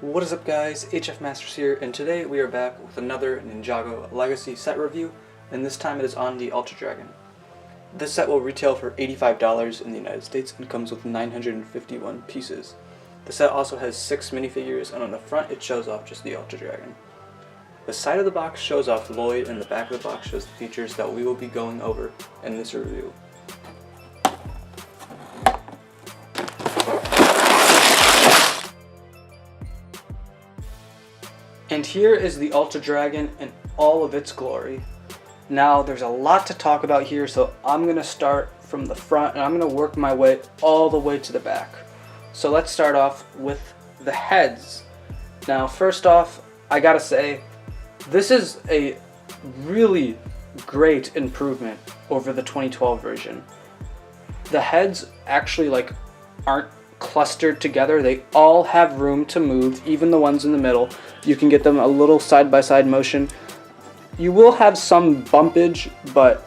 What is up guys, Hfmasters here, and today we are back with another Ninjago Legacy set review, and this time it is on the Ultra Dragon. This set will retail for $85 in the United States and comes with 951 pieces. The set also has 6 minifigures, and on the front it shows off just the Ultra Dragon. The side of the box shows off Lloyd, and the back of the box shows the features that we will be going over in this review. And here is the Ultra Dragon in all of its glory. Now there's a lot to talk about here, so I'm going to start from the front and I'm going to work my way all the way to the back. So let's start off with the heads. Now first off, I gotta say, this is a really great improvement over the 2012 version. The heads actually aren't clustered together. They all have room to move, even the ones in the middle. You can get them a little side-by-side motion. You will have some bumpage, but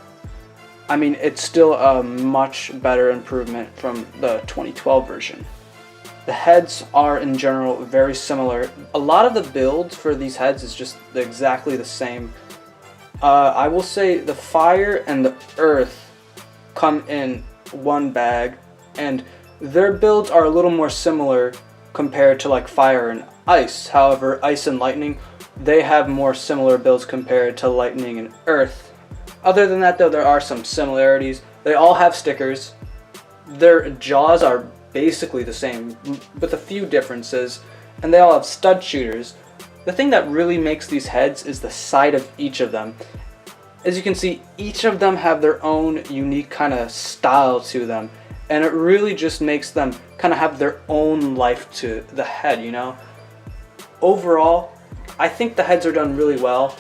I mean, it's still a much better improvement from the 2012 version. The heads are in general very similar. A lot of the builds for these heads is just exactly the same. I will say the fire and the earth come in one bag, and their builds are a little more similar compared to like fire and ice. However, ice and lightning, they have more similar builds compared to lightning and earth. Other than that though, there are some similarities. They all have stickers. Their jaws are basically the same with a few differences, and they all have stud shooters. The thing that really makes these heads is the side of each of them. As you can see, each of them have their own unique kind of style to them, and it really just makes them kind of have their own life to the head, you know? Overall, I think the heads are done really well.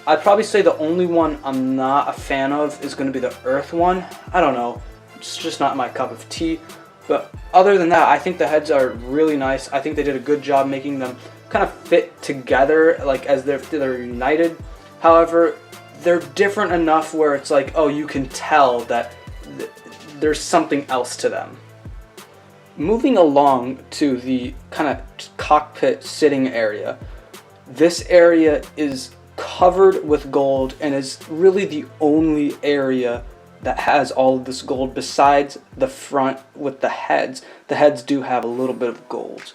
I'd probably say the only one I'm not a fan of is going to be the earth one. I don't know, it's just not my cup of tea. But other than that, I think the heads are really nice. I think they did a good job making them kind of fit together, like as they're united. However, they're different enough where it's like, oh, you can tell that there's something else to them. Moving along to the kind of cockpit sitting area, this area is covered with gold and is really the only area that has all of this gold besides the front with the heads. The heads do have a little bit of gold.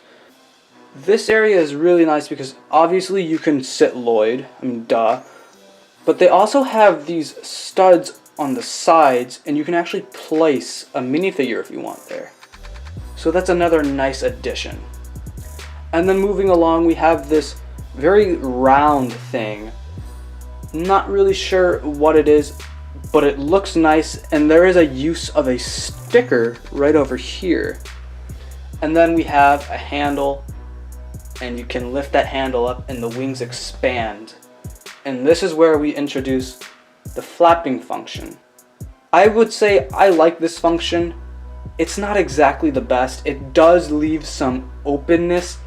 This area is really nice because obviously you can sit Lloyd, I mean duh, but they also have these studs on the sides, and you can actually place a minifigure if you want there. So that's another nice addition. And then moving along, we have this very round thing. Not really sure what it is, but it looks nice, and there is a use of a sticker right over here. And then we have a handle, and you can lift that handle up and the wings expand. And this is where we introduce the flapping function. I would say I like this function. It's not exactly the best. It does leave some openness,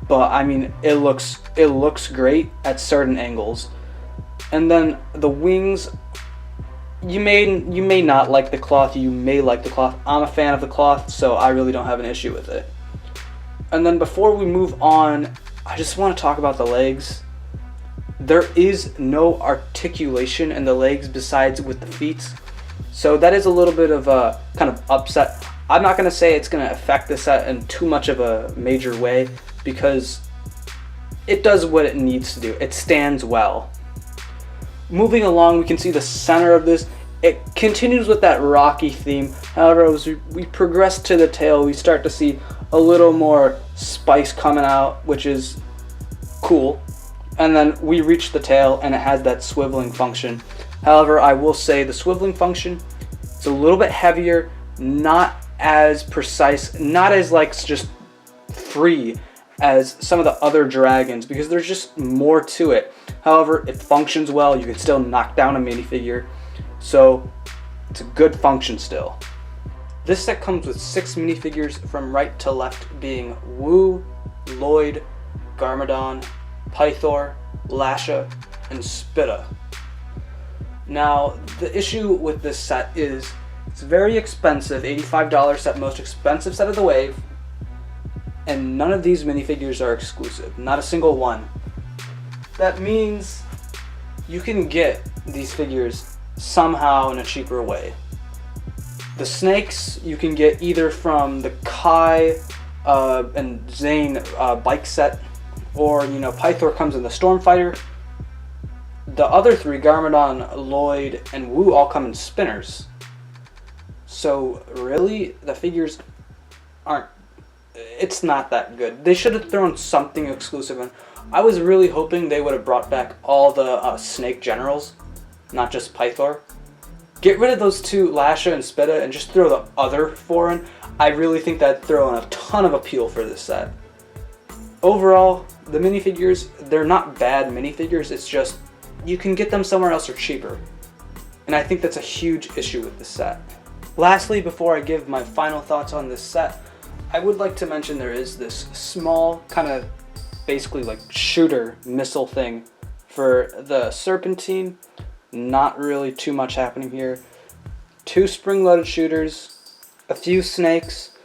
but I mean, it looks great at certain angles. And then the wings, you may not like the cloth, you may like the cloth. I'm a fan of the cloth, so I really don't have an issue with it. And then before we move on, I just want to talk about the legs. There is no articulation in the legs besides with the feet, so that is a little bit of a kind of upset. I'm not going to say it's going to affect the set in too much of a major way, because it does what it needs to do. It stands well. Moving along, we can see the center of this. It continues with that rocky theme. However, as we progress to the tail, we start to see a little more spice coming out, which is cool. And then we reach the tail, and it has that swiveling function. However, I will say the swiveling function is a little bit heavier, not as precise, not as just free as some of the other dragons, because there's just more to it. However, it functions well. You can still knock down a minifigure, so it's a good function still. This set comes with 6 minifigures from right to left, being Wu, Lloyd, Garmadon, Pythor, Lasha, and Spitta. Now, the issue with this set is it's very expensive, $85 set, most expensive set of the wave. and none of these minifigures are exclusive, not a single one. That means you can get these figures somehow in a cheaper way. The snakes you can get either from the Kai and Zane bike set, or Pythor comes in the Stormfighter. The other three, Garmadon, Lloyd, and Wu, all come in spinners. So really, the figures aren't, it's not that good. They should have thrown something exclusive in. I was really hoping they would have brought back all the snake generals, not just Pythor. Get rid of those two, Lasha and Spita, and just throw the other four in. I really think that'd throw in a ton of appeal for this set. Overall, the minifigures, they're not bad minifigures, it's just you can get them somewhere else or cheaper. And I think that's a huge issue with this set. Lastly, before I give my final thoughts on this set, I would like to mention there is this small kind of basically like shooter missile thing for the Serpentine. Not really too much happening here. 2 spring-loaded shooters, a few snakes,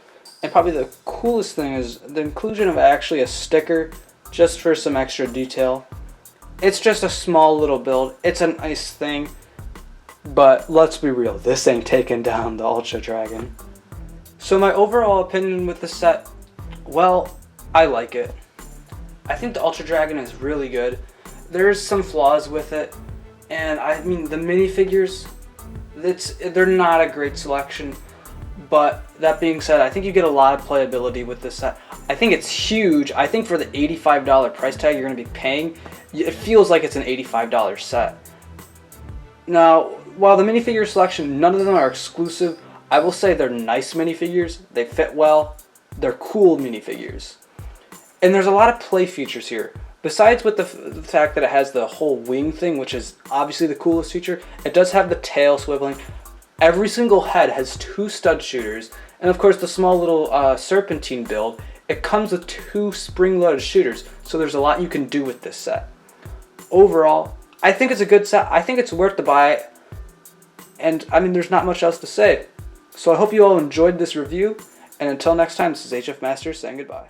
and probably the coolest thing is the inclusion of actually a sticker just for some extra detail. It's just a small little build. It's a nice thing, but let's be real, this ain't taking down the Ultra Dragon. So my overall opinion with the set, well, I like it. I think the Ultra Dragon is really good. There's some flaws with it, and I mean the minifigures, they're not a great selection. But that being said, I think you get a lot of playability with this set. I think it's huge. I think for the $85 price tag you're going to be paying, it feels like it's an $85 set. Now, while the minifigure selection, none of them are exclusive, I will say they're nice minifigures. They fit well. They're cool minifigures. And there's a lot of play features here. Besides with the fact that it has the whole wing thing, which is obviously the coolest feature, it does have the tail swiveling. Every single head has 2 stud shooters, and of course the small little Serpentine build, it comes with 2 spring-loaded shooters, so there's a lot you can do with this set. Overall, I think it's a good set. I think it's worth the buy, and I mean there's not much else to say. So I hope you all enjoyed this review, and until next time, this is Hfmasters saying goodbye.